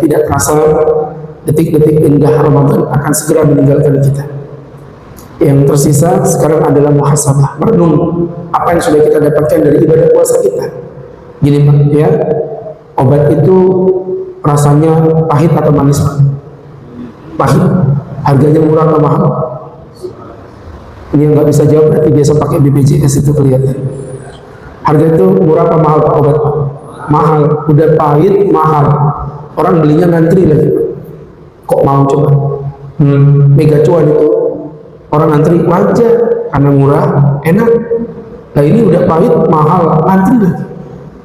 tidak terasa detik-detik indah Ramadan akan segera meninggalkan kita. Yang tersisa sekarang adalah muhasabah, merenung apa yang sudah kita dapatkan dari ibadah puasa kita. Gini Pak, ya, obat itu rasanya pahit atau manis Pak? Pahit. Harganya murah atau mahal? Ini yang nggak bisa jawab berarti biasa pakai BPJS itu kelihatan. Harga itu murah atau mahal Pak obat Pak? Mahal. Udah pahit, mahal. Orang belinya ngantri lagi Pak. Kok mau coba? Mega cuan itu. Orang ngantri wajar karena murah, enak. Nah ini udah pahit, mahal, ngantri lagi.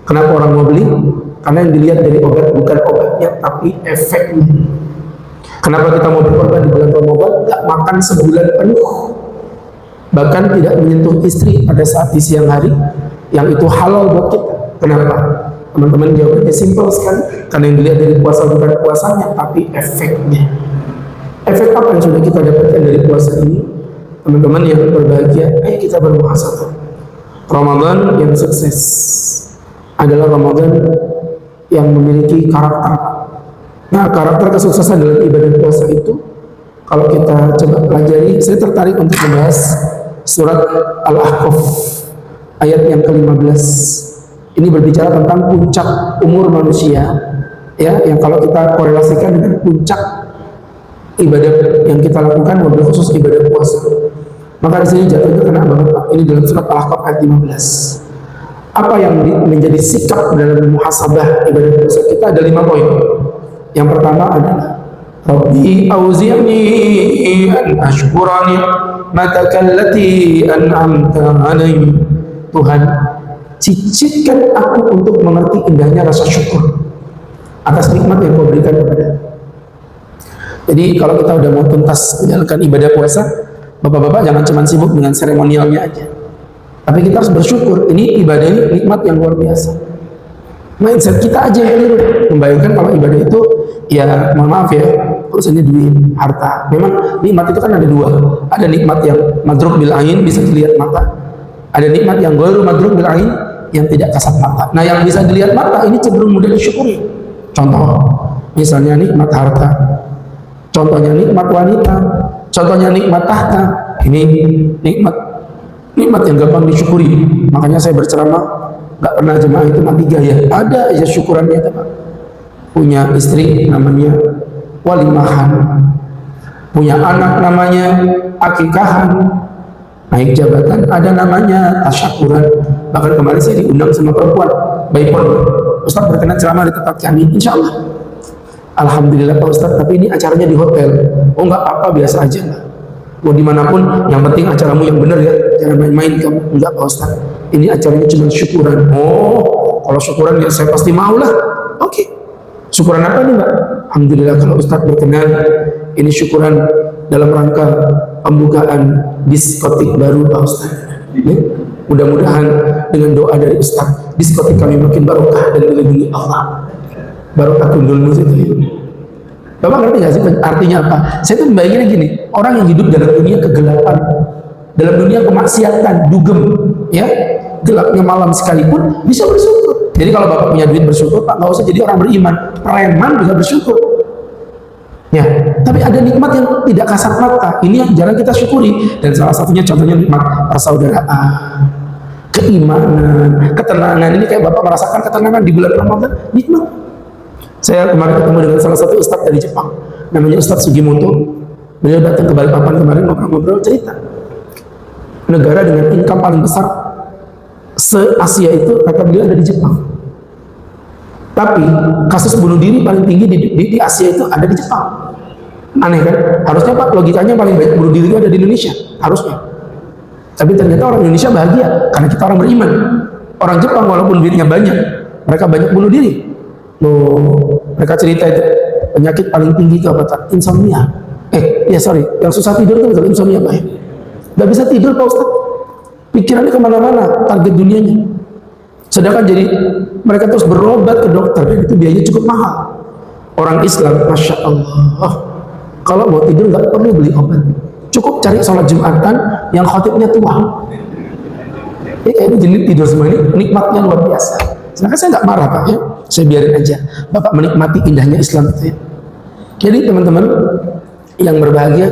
Kenapa orang mau beli? Karena yang dilihat dari obat bukan obatnya, tapi efeknya. Kenapa kita mau berkorban di bulan Ramadan? Gak makan sebulan penuh, bahkan tidak menyentuh istri pada saat di siang hari, yang itu halal buat kita. Kenapa? Teman-teman jawabannya simpel sekali. Karena yang dilihat dari puasa bukan puasanya, tapi efeknya. Efek apa yang sudah kita dapatkan dari puasa ini? Teman-teman yang berbahagia, ayo kita bermuhasabah. Ramadan yang sukses adalah Ramadan yang memiliki karakter. Nah, karakter kesuksesan dalam ibadah puasa itu, kalau kita coba pelajari, saya tertarik untuk membahas surat Al-Ahqaf ayat yang ke-15. Ini berbicara tentang puncak umur manusia, ya, yang kalau kita korelasikan dengan puncak ibadah yang kita lakukan, wabil khusus ibadah puasa. Maka di sini jatuhnya kena banget Pak. Ini dalam surat Al-Ahqaf ayat 15. Apa yang menjadi sikap dalam muhasabah ibadah puasa kita? Ada 5 poin. Yang pertama adalah Rabbi auzi'ni an ashkura ni'mataka allati an'amta 'alayya. Tuhan, cicitkan aku untuk mengerti indahnya rasa syukur atas nikmat yang Kau berikan kepada. Jadi kalau kita udah mau tuntas menjalankan ibadah puasa, Bapak-bapak jangan cuma sibuk dengan seremonialnya aja, tapi kita harus bersyukur. Ini ibadah ini nikmat yang luar biasa. Mindset kita aja yang keliru. Membayangkan kalau ibadah itu, ya mohon maaf ya, urusannya duit, harta. Memang nikmat itu kan ada 2. Ada nikmat yang madruk bil ain, bisa dilihat mata. Ada nikmat yang ghairu madruk bil ain, yang tidak kasat mata. Nah yang bisa dilihat mata ini cenderung mudah disyukuri. Contoh, misalnya nikmat harta, contohnya nikmat wanita, contohnya nikmat tahta. Ini nikmat yang gampang disyukuri. Makanya saya berceramah, gak pernah jemaah itu mati gaya. Ada aja syukurannya Pak. Punya istri namanya walimahan, punya anak namanya akikahan, naik jabatan ada namanya tasyakuran. Bahkan kemarin saya diundang sama perempuan, baik perempuan, Ustaz berkenan ceramah di tempat kami, insya Allah. Alhamdulillah Pak Ustaz, tapi ini acaranya di hotel. Oh nggak apa-apa, biasa aja lah. Mau dimanapun, yang penting acaramu yang benar ya, jangan main-main kamu. Enggak Pak Ustaz, ini acaranya cuma syukuran. Oh, kalau syukuran ya saya pasti mau lah. Oke, syukuran apa nih Mbak? Alhamdulillah kalau Ustaz berkenan, ini syukuran dalam rangka pembukaan diskotik baru Pak Ustaz. Ya? Mudah-mudahan dengan doa dari Ustaz, diskotik kami makin barokah dan dilindungi Allah. Barokah tundul musik itu. Bapak ngerti gak sih artinya apa? Saya tuh membayanginnya gini, orang yang hidup dalam dunia kegelapan, dalam dunia kemaksiatan, dugem, ya, gelapnya malam sekalipun bisa bersyukur. Jadi kalau Bapak punya duit bersyukur, Pak, nggak usah jadi orang beriman, preman bisa bersyukur. Ya, tapi ada nikmat yang tidak kasat mata. Ini yang jarang kita syukuri, dan salah satunya contohnya nikmat persaudaraan, keimanan, ketenangan. Ini kayak Bapak merasakan ketenangan di bulan Ramadan, nikmat. Saya kemarin ketemu dengan salah satu ustadz dari Jepang, namanya Ustadz Sugimoto. Beliau datang ke Balikpapan kemarin, ngobrol-ngobrol, cerita negara dengan income paling besar se-Asia itu kata beliau ada di Jepang. Tapi kasus bunuh diri paling tinggi di Asia itu ada di Jepang. Aneh kan? Harusnya Pak, logikanya paling banyak bunuh diri itu ada di Indonesia, harusnya. Tapi ternyata orang Indonesia bahagia karena kita orang beriman. Orang Jepang walaupun duitnya banyak, mereka banyak bunuh diri. Loh, mereka cerita itu penyakit paling tinggi itu apa tak? Insomnia. Yang susah tidur itu betul insomnia Pak. Gak bisa tidur Pak Ustaz. Pikirannya kemana-mana, target dunianya. Sedangkan jadi mereka terus berobat ke dokter, dan itu biayanya cukup mahal. Orang Islam, Masya Allah, kalau mau tidur nggak perlu beli obat, cukup cari sholat Jumatan yang khotibnya tua. Ini kayak jadi tidur semua, ini nikmatnya luar biasa. Sedangkan saya nggak marah Pak ya, saya biarin aja. Bapak menikmati indahnya Islam itu ya. Jadi teman-teman yang berbahagia,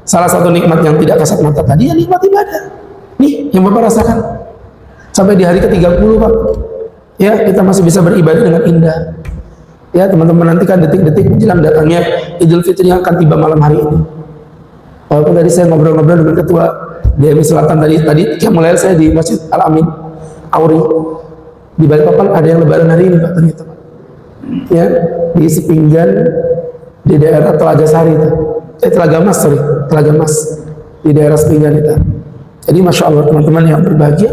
salah satu nikmat yang tidak kasat mata tadi ya nikmat ibadah. Nih yang Bapak rasakan sampai di hari ke-30 Pak. Ya kita masih bisa beribadah dengan indah. Ya teman-teman nantikan detik-detik menjelang datangnya Idul Fitri yang akan tiba malam hari ini. Walaupun tadi saya ngobrol-ngobrol dengan ketua DMI Selatan tadi mulai saya di Masjid Al Amin Auri di Balikpapan ada yang lebaran hari ini Pak ternyata Pak. Ya di Sepinggan di daerah Telaga Sari itu, Telaga Mas di daerah Sepinggan itu. Jadi masya Allah teman-teman yang berbahagia,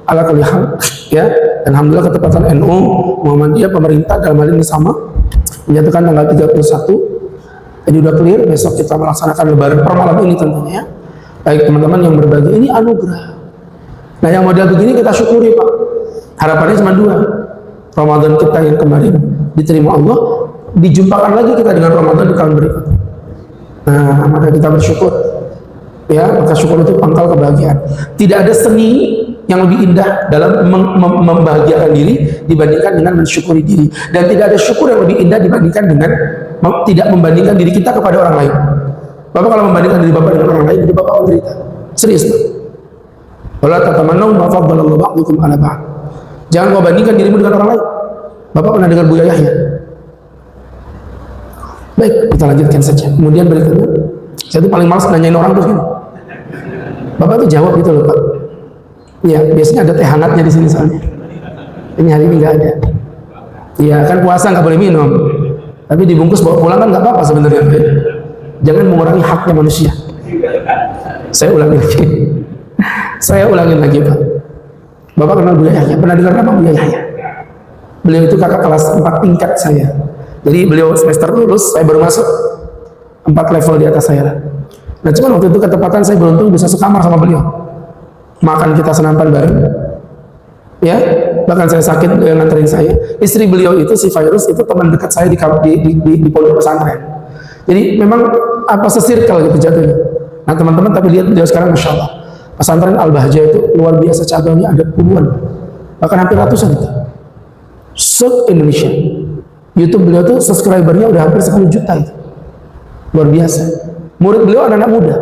ala kulli hal ya. Dan alhamdulillah ketepatan NU Muhammadiyah pemerintah dalam hal ini sama menyatukan tanggal 31. Jadi udah clear, besok kita melaksanakan lebaran per malam ini tentunya. Baik teman-teman yang berbahagia, ini anugerah. Nah yang model begini kita syukuri Pak. Harapannya cuma dua, Ramadan kita yang kemarin diterima Allah, dijumpakan lagi kita dengan Ramadan di tahun berikutnya. Nah maka kita bersyukur ya, maka syukur itu pangkal kebahagiaan. Tidak ada seni yang lebih indah dalam membahagiakan diri dibandingkan dengan mensyukuri diri, dan tidak ada syukur yang lebih indah dibandingkan dengan tidak membandingkan diri kita kepada orang lain. Bapak kalau membandingkan diri Bapak dengan orang lain, jadi Bapak menderita. Serius Pak. Wala tatamannaw ma faddalallahu ba'dukum 'ala ba'd. Jangan kau bandingkan dirimu dengan orang lain. Bapak pernah dengar Buya Yahya? Baik, kita lanjutkan saja. Kemudian berikutnya, saya tuh paling malas nanyain orang terus gini. Bapak tuh jawab gitu loh Pak. Ya, biasanya ada teh hangatnya di sini soalnya. Ini hari ini nggak ada. Iya kan puasa nggak boleh minum. Tapi dibungkus bawa pulang kan nggak apa-apa sebenarnya. Jangan mengurangi haknya manusia. Saya ulangi lagi Pak. Bapak kenal Buya Yahya? Pernah dengar nama Buya Yahya? Beliau itu kakak kelas 4 tingkat saya. Jadi beliau semester lulus, saya baru masuk 4 level di atas saya. Nah cuman waktu itu ketepatan saya beruntung bisa sekamar sama beliau. Makan kita senampan bareng. Ya, bahkan saya sakit beliau nganterin saya. Istri beliau itu si Virus itu teman dekat saya di pondok pesantren. Jadi memang apa sesirkel gitu jatuhnya. Nah teman-teman tapi lihat beliau sekarang masya Allah. Pesantren Al-Bahjah itu luar biasa, cabangnya ada puluhan, bahkan hampir ratusan itu. Se-Indonesia. YouTube beliau tuh subscribernya udah hampir 10 juta itu. Luar biasa. Murid beliau anak-anak muda.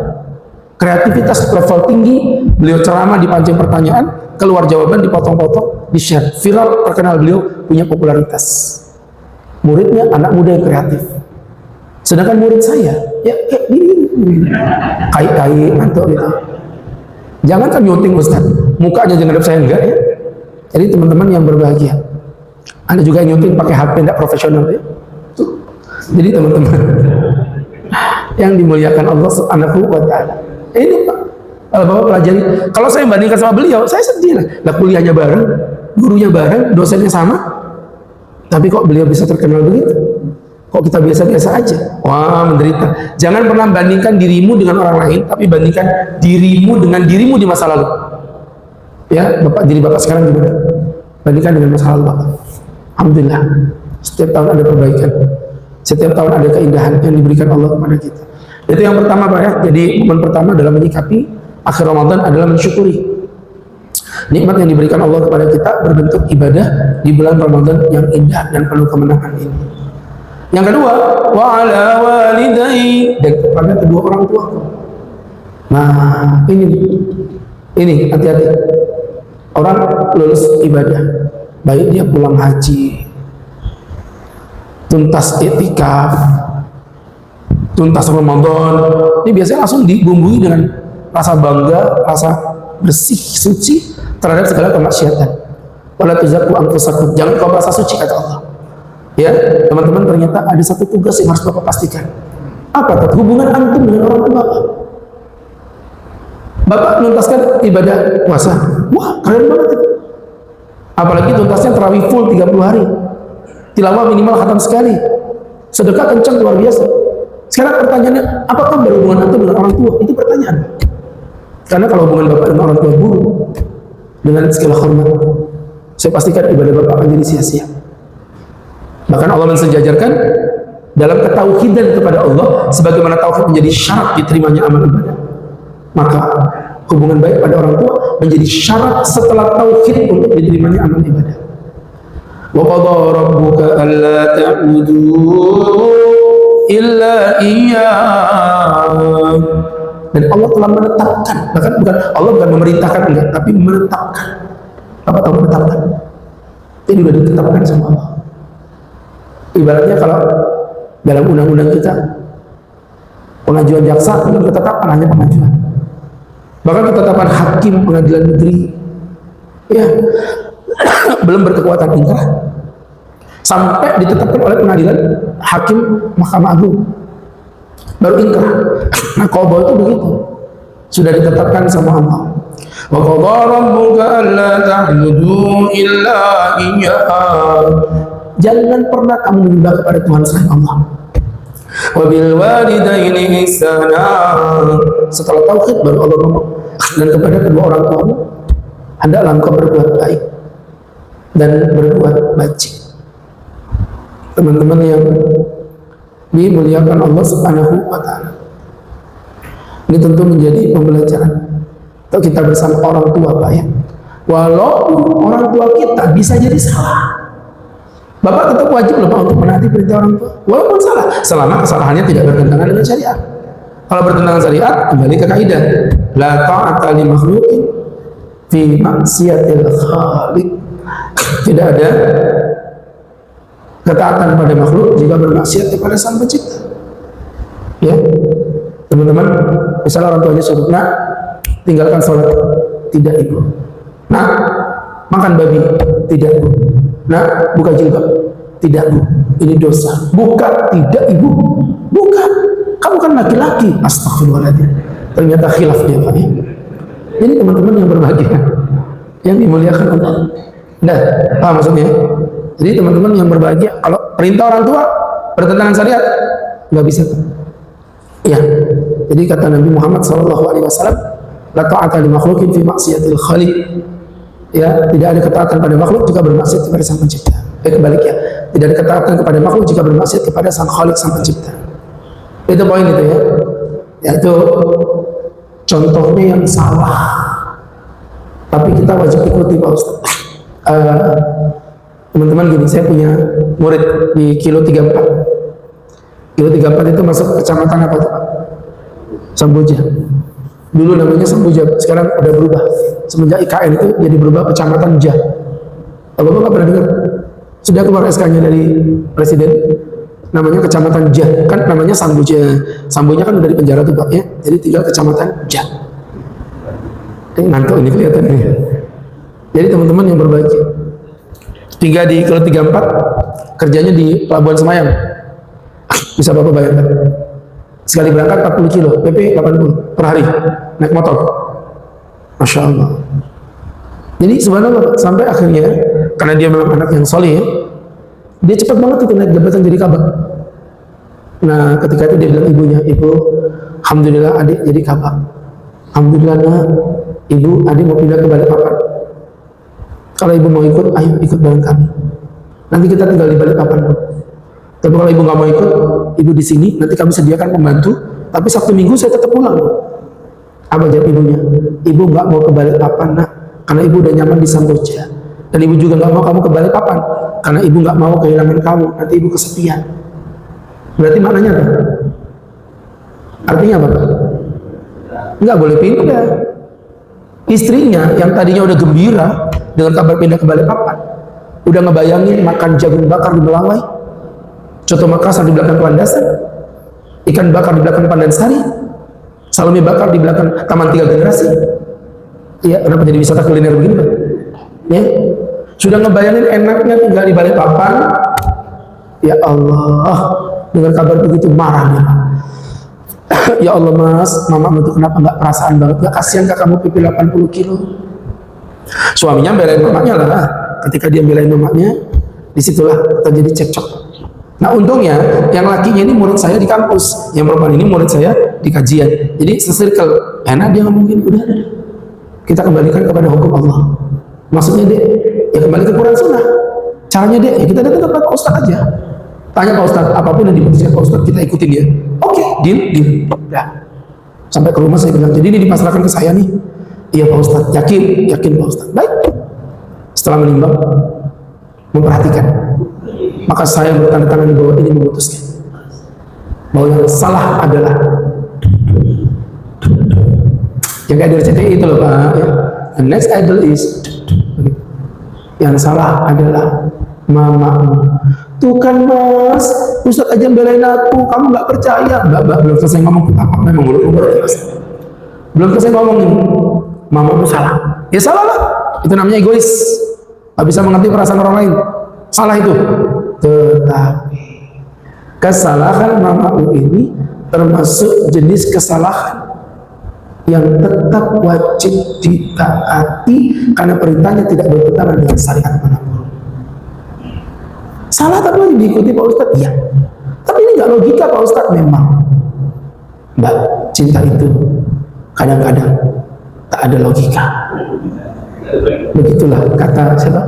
Kreativitas level tinggi, beliau ceramah dipancing pertanyaan, keluar jawaban dipotong-potong, di-share. Viral, terkenal, beliau punya popularitas. Muridnya anak muda yang kreatif. Sedangkan murid saya, ya kayak gini. Kai-kai, ngantuk gitu. Jangan kan nyuting Ustaz, mukanya jangan saya enggak ya. Jadi teman-teman yang berbahagia, Anda juga nyuting pakai HP tidak profesional ya. Jadi teman-teman yang dimuliakan Allah Subhanahu wa taala. Ini Pak, kalau Bapak pelajari, kalau saya bandingkan sama beliau, saya sedih lah. Kuliahnya bareng, gurunya bareng, dosennya sama. Tapi kok beliau bisa terkenal begitu? Kok kita biasa-biasa aja? Wah, menderita. Jangan pernah bandingkan dirimu dengan orang lain, tapi bandingkan dirimu dengan dirimu di masa lalu. Ya, diri Bapak sekarang gimana? Bandingkan dengan masa lalu Bapak. Alhamdulillah, setiap tahun ada perbaikan. Setiap tahun ada keindahan yang diberikan Allah kepada kita. Itu yang pertama Pak ya. Jadi momen pertama dalam menyikapi akhir Ramadan adalah mensyukuri nikmat yang diberikan Allah kepada kita berbentuk ibadah di bulan Ramadan yang indah dan penuh kemenangan ini. Yang kedua, wa ala walidayhi, dan kepada kedua orang tua. Nah, ini hati-hati. Orang lulus ibadah, baik dia pulang haji, tuntas iktikaf, tuntas Ramadan, ini biasanya langsung dibumbui dengan rasa bangga, rasa bersih, suci terhadap segala kemaksiatan. Wala tuzakku anfusakum, jangan kau merasa suci kata Allah. Ya, teman-teman, ternyata ada satu tugas yang harus Bapak pastikan. Apa itu? Hubungan antum dengan orang tua Bapak. Bapak menuntaskan ibadah puasa. Wah, keren banget itu. Apalagi tuntasnya tarawih full 30 hari. Tilawah minimal khatam sekali. Sedekah kencang luar biasa. Sekarang pertanyaannya, apakah berhubungan antum dengan orang tua? Itu pertanyaan. Karena kalau hubungan Bapak dengan orang tua buruk, dengan segala hormat, saya pastikan ibadah Bapak akan jadi sia-sia. Bahkan Allah mensejajarkan dalam ketauhidan kepada Allah, sebagaimana tauhid menjadi syarat diterimanya amal ibadah, maka hubungan baik pada orang tua menjadi syarat setelah tauhid untuk diterimanya amal ibadah. Wa qadha rabbuka alla ta'budu illa iyyah. Dan Allah telah menetapkan, bahkan bukan Allah bukan memerintahkan enggak, tapi menetapkan. Apa tahu menetapkan? Ini sudah ditetapkan sama Allah. Ibaratnya kalau dalam undang-undang kita pengajuan jaksa belum ketetapan, hanya pengajuan. Bahkan ketetapan hakim pengadilan negeri ya belum berkekuatan ingkrah sampai ditetapkan oleh pengadilan hakim Mahkamah Agung baru ingkrah. Nah, qadha itu begitu, sudah ditetapkan sama Allah. Wa qadha rabbuka alla ta'budu illa iyyah. Jangan pernah kamu menyembah kepada Tuhan selain Allah. Wa bil walidaini ihsana. Setelah tauhid baru Allah ngomong, dan kepada kedua orang tuamu hendaklah engkau berbuat baik dan berbuat baik. Teman-teman yang dimuliakan Allah Subhanahu wa taala, ini tentu menjadi pembelajaran untuk kita bersama orang tua, Pak ya. Walaupun orang tua kita bisa jadi salah, Bapak tetap wajib lupa untuk menaati perintah orang tua, walaupun salah, selama kesalahannya tidak bertentangan dengan syariat. Kalau bertentangan syariat, kembali ke kaidah la ta'ata li makhluqin fi maksiatil khaliq. Tidak ada ketaatan pada makhluk jika bermaksiat kepada Sang Pencipta. Ya, teman-teman, misalnya orang tuanya suruh, nak tinggalkan sholat, tidak ibu. Nak makan babi, tidak ibu. Nak buka jilbab, tidak bu, ini dosa. Buka, tidak ibu, bukan. Kamu kan laki-laki. Astagfirullahaladzim. Ternyata khilaf dia, Pak ya. Jadi teman-teman yang berbahagia, yang dimuliakan Allah. Nah, paham maksudnya? Jadi teman-teman yang berbahagia, kalau perintah orang tua bertentangan syariat, nggak bisa. Ya, jadi kata Nabi Muhammad SAW, la ta'ata li makhluqin fi maksiatil khaliq. Ya, tidak ada ketaatan pada makhluk jika bermaksiat kepada Sang Pencipta. Kebalik ya, tidak ada ketaatan kepada makhluk jika bermaksiat kepada Sang Khaliq, Sang Pencipta. Itu poin itu ya. Yaitu contohnya yang salah, tapi kita wajib ikuti, Pak Ustaz. Teman-teman gini, saya punya murid di Kilo 34. Kilo 34 itu masuk kecamatan apa tuh, Pak? Samboja. Dulu namanya Samboja, sekarang udah berubah. Semenjak IKN itu jadi berubah kecamatan Jah. Bapak nggak pernah dengar? Sudah keluar SK-nya dari Presiden, namanya kecamatan Jah. Kan namanya Samboja. Samboja kan udah di penjara tuh, Pak ya. Jadi tinggal kecamatan Jah. Ini ngantuk ini kelihatan ini. Jadi teman-teman yang berbahagia, tinggal di Kilo 34, kerjanya di Pelabuhan Semayang. Bisa Bapak bayangkan, sekali berangkat 40 kilo, PP 80 per hari, naik motor. Masya Allah. Jadi subhanallah, sampai akhirnya, karena dia memang anak yang soleh, dia cepat banget itu naik jabatan jadi kabak. Nah, ketika itu dia bilang ibunya, ibu, alhamdulillah adik jadi kabak. Alhamdulillah nak, ibu, adik mau pindah ke Balikpapan. Kalau ibu mau ikut, ayo ikut bareng kami. Nanti kita tinggal di Balikpapan. Tapi kalau ibu nggak mau ikut, ibu di sini, nanti kami sediakan pembantu. Tapi Sabtu Minggu saya tetap pulang. Apa jawab ibunya? Ibu nggak mau ke Balikpapan, nak, karena ibu udah nyaman di Samboja. Dan ibu juga nggak mau kamu ke Balikpapan, karena ibu nggak mau kehilangan kamu. Nanti ibu kesepian. Berarti maknanya apa? Artinya apa? Nggak boleh pindah. Istrinya yang tadinya udah gembira dengan kabar pindah ke Balikpapan, udah ngebayangin makan jagung bakar di Melawai, coto Makassar di belakang Landasan, ikan bakar di belakang Pandansari, salami bakar di belakang Taman 3 Generasi. Iya, kenapa jadi wisata kuliner begini, Pak? Ya, sudah ngebayangin enaknya tinggal di Balikpapan. Ya Allah, dengan kabar begitu marahnya. Ya Allah mas, mama itu kenapa nggak perasaan banget? Nggak kasihan kak kamu pipi 80 kilo? Suaminya belain mamanya lah. Ketika dia belain mamanya, disitulah terjadi cekcok. Nah untungnya yang lakinya ini murid saya di kampus, yang perempuan ini murid saya di kajian. Jadi se-circle, enak dia ngomong gini, udah. Kita kembalikan kepada hukum Allah. Maksudnya dek, ya kembali ke Quran Sunnah. Caranya dek, ya kita datang ke Pak Ustaz aja. Tanya Pak Ustaz, apapun yang diputuskan Pak Ustaz, kita ikutin dia. Oke, deal. Udah. Sampai ke rumah saya bilang, jadi ini dipasrahkan ke saya nih. Iya Pak Ustaz, yakin Pak Ustaz. Baik. Setelah menimbang, memperhatikan. Maka saya bertanda tangan di bawah ini memutuskan bahwa yang salah adalah yang kayak dari CTI itu loh Pak ya. The next idol is yang salah adalah mamamu. Tuh kan Mas, Ustaz aja belain aku, kamu nggak percaya. Mbak, belum selesai ngomong apa memang belum selesai ngomong ini. Mamamu salah, ya salah lah. Itu namanya egois, nggak bisa mengerti perasaan orang lain. Salah itu. Tetapi kesalahan mamamu ini termasuk jenis kesalahan yang tetap wajib ditaati karena perintahnya tidak bertentangan dengan syariat manapun. Salah tapi wajib diikuti Pak Ustadz, iya. Tapi ini nggak logika Pak Ustadz memang. Mbak, cinta itu kadang-kadang tak ada logika. Begitulah kata siapa?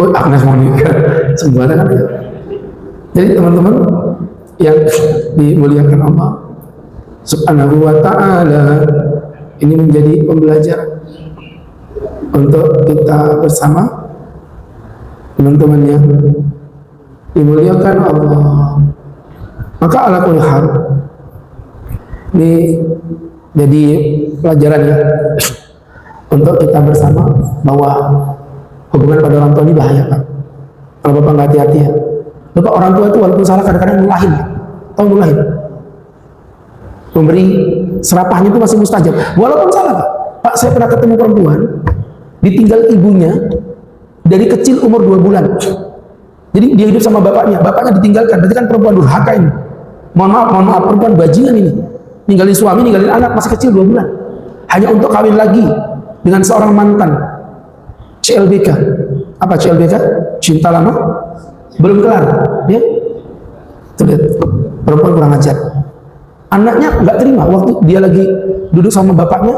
Oh, Agnes Monica. Sembarang kan ya. Jadi teman-teman yang dimuliakan Allah Subhanahu wa ta'ala, ini menjadi pembelajaran untuk kita bersama teman-teman yang dimuliakan Allah. Maka ala kulli hal ini jadi pelajaran ya untuk kita bersama bahwa hubungan pada orang tua ini bahaya Pak. Kalau Bapak nggak hati-hati ya, Bapak orang tua itu walaupun salah kadang-kadang mulahin, tahu mulahin, memberi serapahnya itu masih mustajab walaupun salah Pak. Pak, saya pernah ketemu perempuan ditinggal ibunya dari kecil umur 2 bulan. Jadi dia hidup sama bapaknya ditinggalkan, berarti kan perempuan durhaka ini. Mohon maaf, perempuan bajingan ini. Ninggalin suami, ninggalin anak masih kecil 2 bulan. Hanya untuk kawin lagi dengan seorang mantan. CLBK. Apa CLBK? Cinta lama belum kelar. Ya? Tuh lihat, perempuan kurang ajar. Anaknya nggak terima waktu dia lagi duduk sama bapaknya,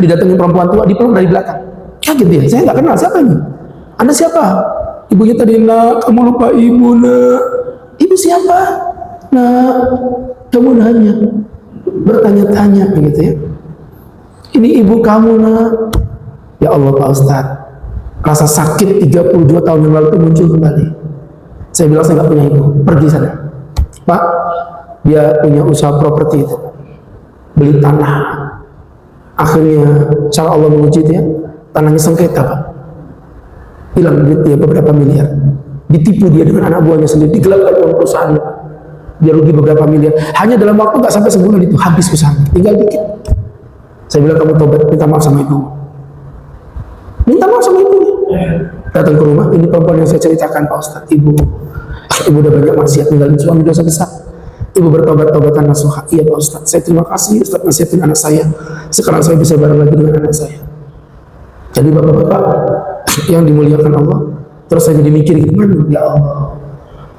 didatengin perempuan tua, dipeluk dari belakang. Kaget dia, saya nggak kenal siapa ini. Anda siapa? Ibunya tadi, nak, kamu lupa ibu, nak. Ibu siapa? Nak, kamu nanya, bertanya-tanya begitu ya. Ini ibu kamu, nak. Ya Allah Pak Ustadz, rasa sakit 32 tahun yang lalu itu muncul kembali. Saya bilang saya nggak punya ibu, pergi sana. Pak, dia punya usaha properti itu, beli tanah. Akhirnya cara Allah menguji dia, tanahnya sengketa Pak, hilang duit dia beberapa miliar, ditipu dia dengan anak buahnya sendiri, digelapkan uang perusahaannya, dia rugi beberapa miliar. Hanya dalam waktu nggak sampai sebulan itu habis usaha, tinggal dikit. Saya bilang kamu tobat, minta maaf sama ibu, minta maaf sama ibu. Datang ke rumah, ini perempuan yang saya ceritakan Pak Ustadz, ibu udah banyak maksiat, ninggalin suami dosa besar. Ibu bertobat-tobatan nasuha. Iya Pak Ustadz, saya terima kasih Ustadz nasihatin anak saya. Sekarang saya bisa bareng lagi dengan anak saya. Jadi bapak-bapak yang dimuliakan Allah, terus saya jadi mikir gimana, ya Allah,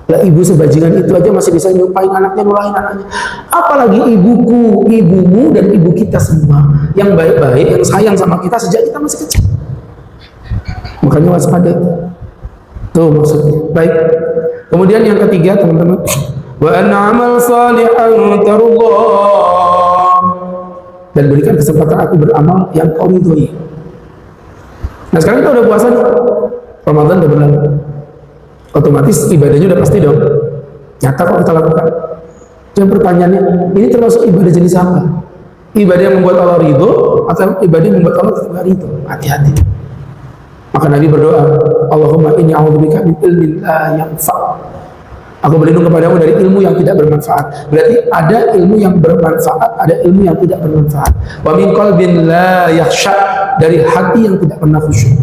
lah ibu sebajingan itu aja masih bisa nyumpain anaknya, nulahin anaknya, apalagi ibuku, ibumu, dan ibu kita semua yang baik-baik, yang sayang sama kita sejak kita masih kecil. Makanya waspada. Tuh maksudnya. Baik. Kemudian yang ketiga teman-teman, wa an'amal salihan tarullah, dan berikan kesempatan aku beramal yang kau ridhoi. Nah sekarang kita udah puasa nih, Ramadan udah berlalu, otomatis ibadahnya udah pasti dong, nyata kok kita lakukan. Yang pertanyaannya, ini termasuk ibadah jenis apa? Ibadah yang membuat Allah ridho atau ibadah yang membuat Allah tidak ridho? Hati-hati. Maka Nabi berdoa, Allahumma inni a'udzubika min ilmin la yanfa'. Aku berlindung kepadamu dari ilmu yang tidak bermanfaat. Berarti ada ilmu yang bermanfaat, ada ilmu yang tidak bermanfaat. Wa min qalbin la yakhsha', dari hati yang tidak pernah khusyuk.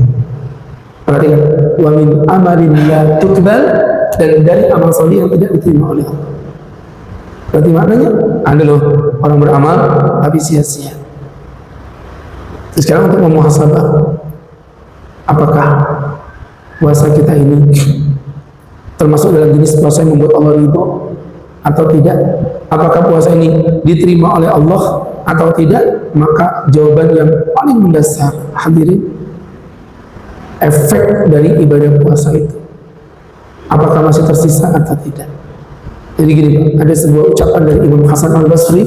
Perhatikan, wa min amalin la tuqbal, dan dari amal salih yang tidak diterima oleh Allah. Berarti maknanya ada loh orang beramal tapi sia-sia. Sekarang untuk memuhasabah, apakah puasa kita ini termasuk dalam jenis puasa yang membuat Allah ridho atau tidak? Apakah puasa ini diterima oleh Allah atau tidak? Maka jawaban yang paling mendasar, hadirin, efek dari ibadah puasa itu apakah masih tersisa atau tidak? Jadi gini Pak, ada sebuah ucapan dari Imam Hasan Al-Basri,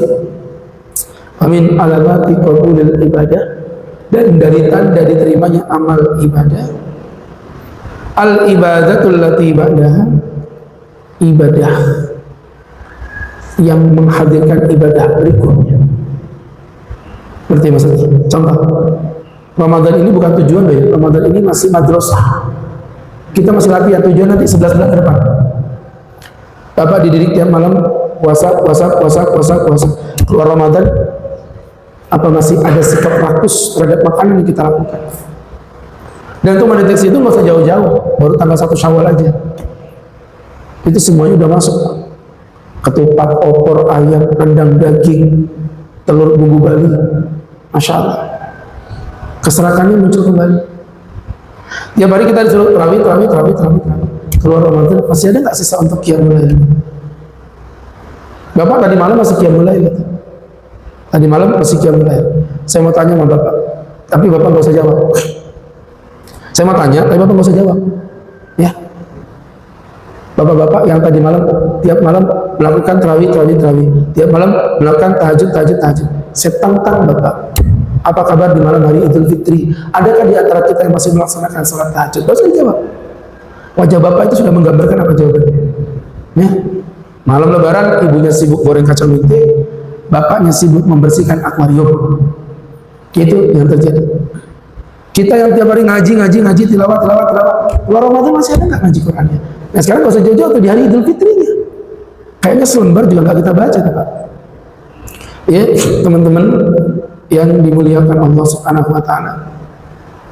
amin alamati qabulil ibadah, dan dari tanda diterimanya amal ibadah, Al ibadatul lati ba'daha, ibadah yang menghadirkan ibadah berikutnya. Berarti maksudnya, contoh, Ramadan ini bukan tujuan ya. Ramadan ini masih madrasah. Kita masih latihan, tujuan nanti 11 bulan ke depan. Bapak dididik tiap malam puasa. Keluar Ramadan, apa masih ada sikap rakus terhadap makanan yang kita lakukan? Dan untuk mendeteksi itu nggak usah jauh-jauh, baru tanggal 1 Syawal aja. Itu semuanya udah masuk. Ketupat, opor, ayam, rendang daging, telur bumbu Bali, Masya Allah. Keserakannya muncul kembali. Tiap hari kita disuruh terawih. Keluar Ramadan, masih ada nggak sisa untuk qiyamul lail? Bapak tadi malam masih qiyamul lail. Tadi malam masih qiyamul lail. Saya mau tanya sama Bapak, tapi Bapak nggak usah jawab. Saya mau tanya, tapi Bapak nggak usah jawab. Ya. Bapak-bapak yang tadi malam, tiap malam melakukan terawih. Tiap malam melakukan tahajud. Saya tantang Bapak. Apa kabar di malam hari Idul Fitri? Adakah di antara kita yang masih melaksanakan sholat tahajud? Gak usah dijawab. Wajah Bapak itu sudah menggambarkan apa jawabannya. Ya. Malam Lebaran, ibunya sibuk goreng kacang mete, bapaknya sibuk membersihkan akuarium. Itu yang terjadi. Kita yang tiap hari ngaji, tilawat. Keluar Ramadan masih ada nggak ngaji Qurannya? Nah sekarang nggak usah jauh-jauh tuh di hari Idul Fitrinya. Kayaknya selembar juga nggak kita baca, Pak. Ya, teman-teman yang dimuliakan Allah Subhanahu Wa Taala,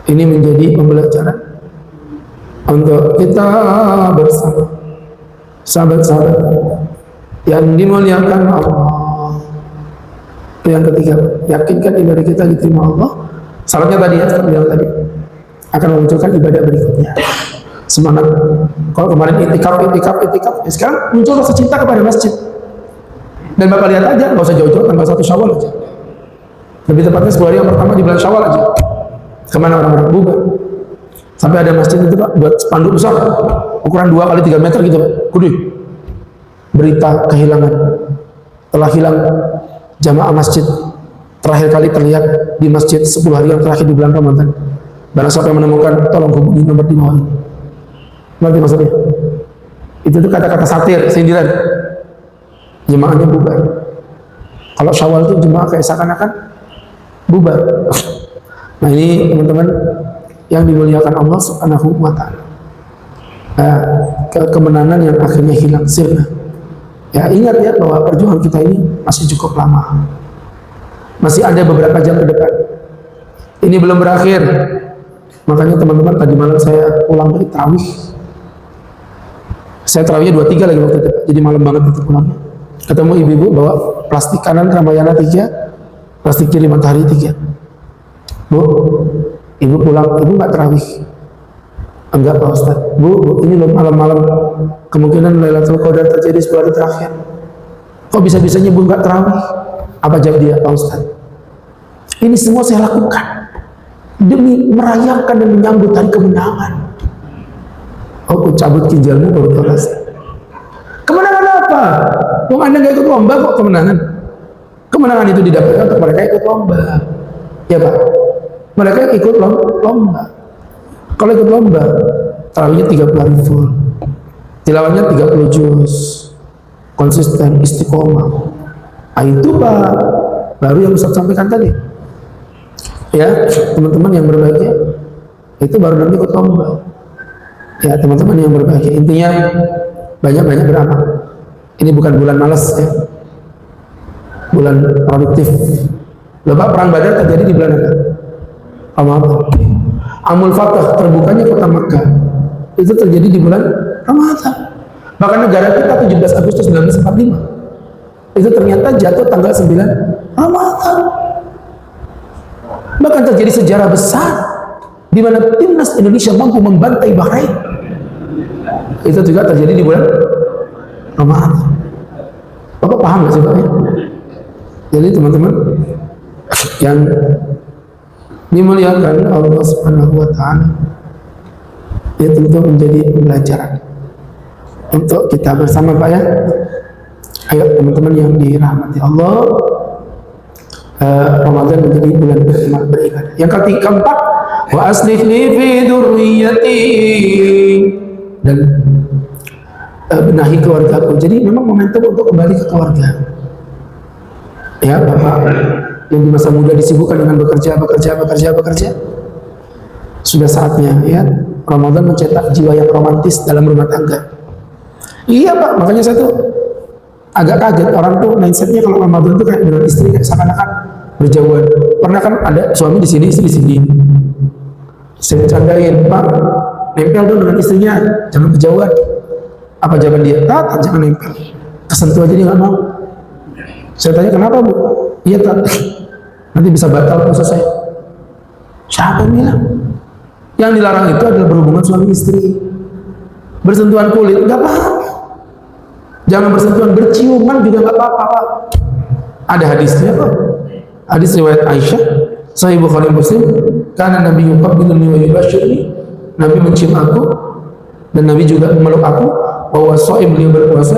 ini menjadi pembelajaran untuk kita bersama, sahabat-sahabat yang dimuliakan Allah. Yang ketiga, yakinkan ibadah kita diterima Allah. Syaratnya tadi ya, bilang tadi akan memunculkan ibadah berikutnya. Semangat. Kalau kemarin itikaf, ya sekarang muncul rasa cinta kepada masjid. Dan Bapak lihat aja, nggak usah jauh-jauh, tanggal 1 Syawal aja. Lebih tepatnya 10 hari yang pertama di bulan Syawal aja. Kemana orang-orang bubar? Sampai ada masjid itu Pak, buat spanduk besar, ukuran 2 kali 3 meter gitu Pak. Gede. Berita kehilangan. Telah hilang jamaah masjid. Terakhir kali terlihat di masjid 10 hari yang terakhir di bulan Ramadan. Barang siapa yang menemukan, tolong hubungi nomor di bawah ini. Nanti maksudnya. Itu tuh kata-kata satir, sindiran. Jemaahnya bubar. Kalau Syawal itu jemaah kayak seakan-akan bubar. Nah ini teman-teman yang dimuliakan Allah Subhanahu Wa Taala. Kemenangan yang akhirnya hilang sirna. Ya ingat ya bahwa perjuangan kita ini masih cukup lama. Masih ada beberapa jam ke depan. Ini belum berakhir. Makanya teman-teman tadi malam saya pulang dari tarawih. Saya tarawihnya 2-3 lagi waktu itu. Jadi malam banget itu pulangnya. Ketemu ibu-ibu bawa plastik kanan Ramayana 3, plastik kiri Matahari 3. Bu, ibu pulang, ibu nggak tarawih? Enggak Pak Ustaz. Bu, ini loh malam-malam kemungkinan Lailatul Qadar terjadi 10 hari terakhir. Kok bisa-bisanya Bu nggak tarawih? Apa jawab dia, Pak Ustaz? Ini semua saya lakukan demi merayakan dan menyambut hari kemenangan. Oh, aku cabut ginjalmu baru kelas. Kemenangan apa? Wong Anda nggak ikut lomba kok kemenangan? Kemenangan itu didapatkan untuk mereka ikut lomba. Ya Pak, mereka ikut lomba. Kalau ikut lomba, tarawihnya 30 hari full, tilawahnya 30 juz, konsisten, istiqomah. Itu Pak, baru yang Ustaz sampaikan tadi. Ya, teman-teman yang berbahagia, itu baru nanti ikut lomba. Ya, teman-teman yang berbahagia, intinya banyak-banyak beramal. Ini bukan bulan malas ya, bulan produktif. Lepas perang Badar terjadi di bulan apa? Ramadan. Amul Fatah, terbukanya kota Makkah, itu terjadi di bulan Ramadan. Bahkan negara kita 17 Agustus 1945 itu ternyata jatuh tanggal 9 Ramadan. Bahkan terjadi sejarah besar di mana timnas Indonesia mampu membantai Bahrain. Itu juga terjadi di bulan Ramadan. Bapak paham nggak sih Pak? Jadi teman-teman yang dimuliakan Allah Subhanahu Wa Taala, itu tentu menjadi pembelajaran untuk kita bersama Pak ya. Ayo teman-teman yang dirahmati Allah, Ramadan menjadi bulan beribadah. Yang keempat, wa aslih li fi dzurriyyati, dan benahi keluargaku. Jadi memang momentum untuk kembali ke keluarga. Ya, Bapak yang di masa muda disibukkan dengan bekerja, sudah saatnya ya Ramadan mencetak jiwa yang romantis dalam rumah tangga. Iya Pak, makanya saya tuh agak kaget, orang tuh mindsetnya kalau Ramadan tuh kayak dengan istri kayak seakan-akan berjauhan. Pernah kan ada suami di sini, istri di sini. Saya candain, Pak, nempel dong dengan istrinya, jangan berjauhan. Apa jawaban dia? Tat, jangan nempel. Kesentuh aja dia nggak mau. Saya tanya kenapa Bu? Iya Tat, nanti bisa batal puasa saya. Siapa yang bilang? Yang dilarang itu adalah berhubungan suami istri. Bersentuhan kulit nggak apa-apa. Jangan bersentuhan, berciuman juga nggak apa-apa Pak. Ada hadisnya Pak. Hadis riwayat Aisyah, Sahih Bukhari Muslim, karena Nabi yuqabbiluni wa yubashshirni, Nabi mencium aku dan Nabi juga memeluk aku, bahwa shaim, beliau berpuasa,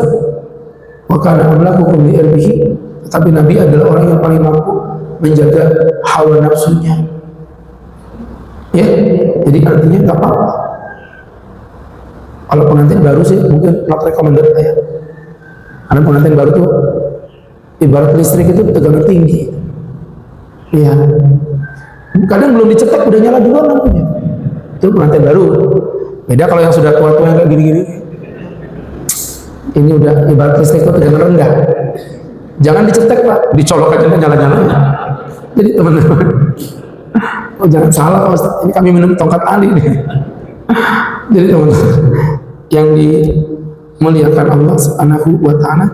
wa kana amlakukum li irbihi, tetapi Nabi adalah orang yang paling mampu menjaga hawa nafsunya. Ya, jadi artinya nggak apa-apa. Kalau pengantin baru sih mungkin not recommended ya. Karena pengantin baru tuh ibarat listrik itu tegangan tinggi. Iya. Kadang belum dicetak udah nyala duluan lampunya. Itu pengantin baru. Beda kalau yang sudah tua-tua yang kayak gini-gini. Ini udah ibarat listrik itu tegangan rendah. Jangan dicetak Pak, dicolok aja nyala-nyala. Jadi teman-teman, oh jangan salah Pak Ustaz, ini kami minum tongkat Ali nih. Jadi teman-teman yang dimuliakan Allah Subhanahu wa Ta'ala,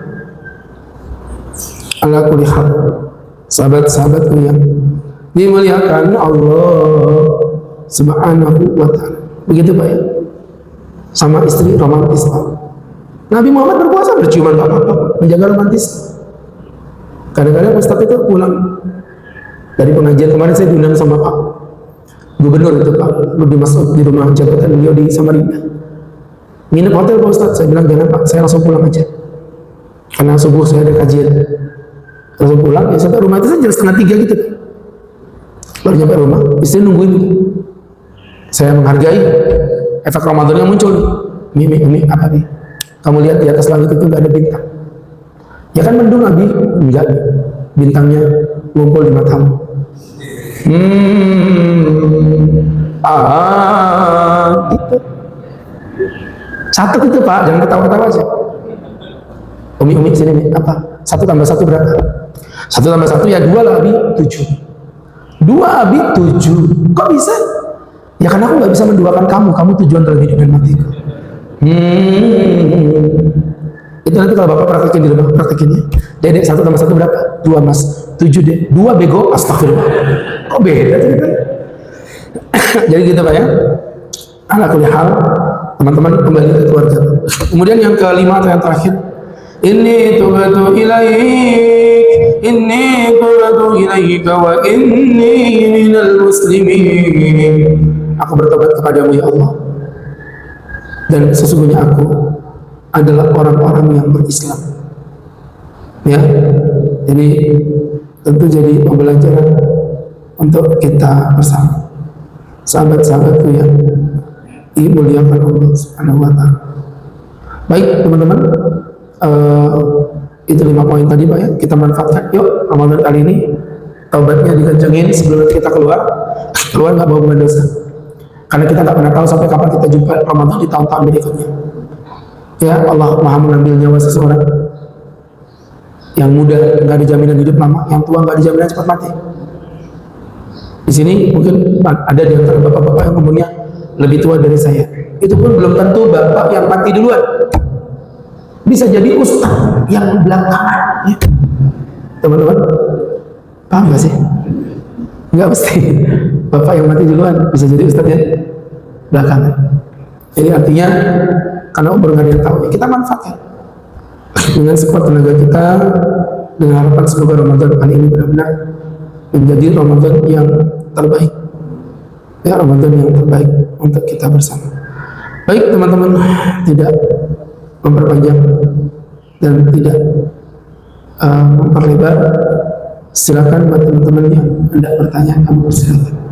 ala kulli hal, sahabat-sahabatku yang dimuliakan Allah Subhanahu wa Ta'ala. Begitu Pak ya, sama istri romantis Pak. Nabi Muhammad berpuasa berciuman Pak, menjaga romantis. Kadang-kadang Ustaz itu pulang dari pengajian kemarin, saya diundang sama Pak Gubernur itu Pak Nurdi Mas'ud di rumah jabatan beliau di Samarinda. Nginep hotel Pak Ustaz, saya bilang jangan Pak, saya langsung pulang aja. Karena subuh saya ada kajian. Langsung pulang, ya sampai rumah itu saya jam 2:30 gitu. Baru nyampe rumah, istri nungguin. Saya menghargai efek Ramadan yang muncul. Ini apa nih? Kamu lihat di atas langit itu nggak ada bintang. Ya kan mendung Nabi, enggak, bintangnya ngumpul di matamu. Gitu. Satu itu Pak, jangan ketawa-ketawa aja. Umi sini nih, apa? 1 tambah 1 berapa? 1 tambah 1 ya 2 lah Abi, 7. 2 Abi 7. Kok bisa? Ya karena aku nggak bisa menduakan kamu tujuan dalam hidup dan matiku. Itu nanti kalau Bapak praktekin di rumah, praktekinnya. Dedek 1 tambah 1 berapa? 2 Mas. 7 deh. 2 bego, astagfirullah. Kok beda cerita? Jadi gitu Pak ya. Ala kulli hal, teman-teman kembali ke keluarga. Kemudian yang kelima atau yang terakhir, inni tubatu ilaika wa inni minal muslimin. Aku bertobat kepadamu ya Allah, dan sesungguhnya aku adalah orang-orang yang berislam. Ya, jadi tentu jadi pembelajaran untuk kita bersama, sahabat-sahabatku yang dimuliakan Allah Subhanahu wa Ta'ala. Baik teman-teman, itu 5 poin tadi Pak ya, kita manfaatkan. Yuk Ramadan kali ini taubatnya dikencengin sebelum kita keluar nggak bawa dosa, karena kita nggak pernah tahu sampai kapan kita jumpa Ramadan di tahun-tahun berikutnya. Ya Allah Maha mengambil nyawa seseorang. Yang muda nggak ada jaminan hidup lama, yang tua nggak ada jaminan cepat mati. Di sini mungkin ada di antara bapak-bapak yang umurnya lebih tua dari saya. Itu pun belum tentu bapak yang mati duluan. Bisa jadi ustaz yang belakangan. Ya. Teman-teman, paham nggak sih? Nggak mesti bapak yang mati duluan, bisa jadi ustaz yang belakangan. Jadi artinya karena umur nggak ada yang tahu, ya kita manfaatkan dengan sekuat tenaga kita, dengan harapan semoga Ramadan kali ini benar-benar menjadi Ramadan yang terbaik, ya Ramadan yang terbaik untuk kita bersama. Baik teman-teman, tidak memperpanjang dan tidak memperlebar, silakan buat teman-teman yang hendak bertanya, kamu silakan.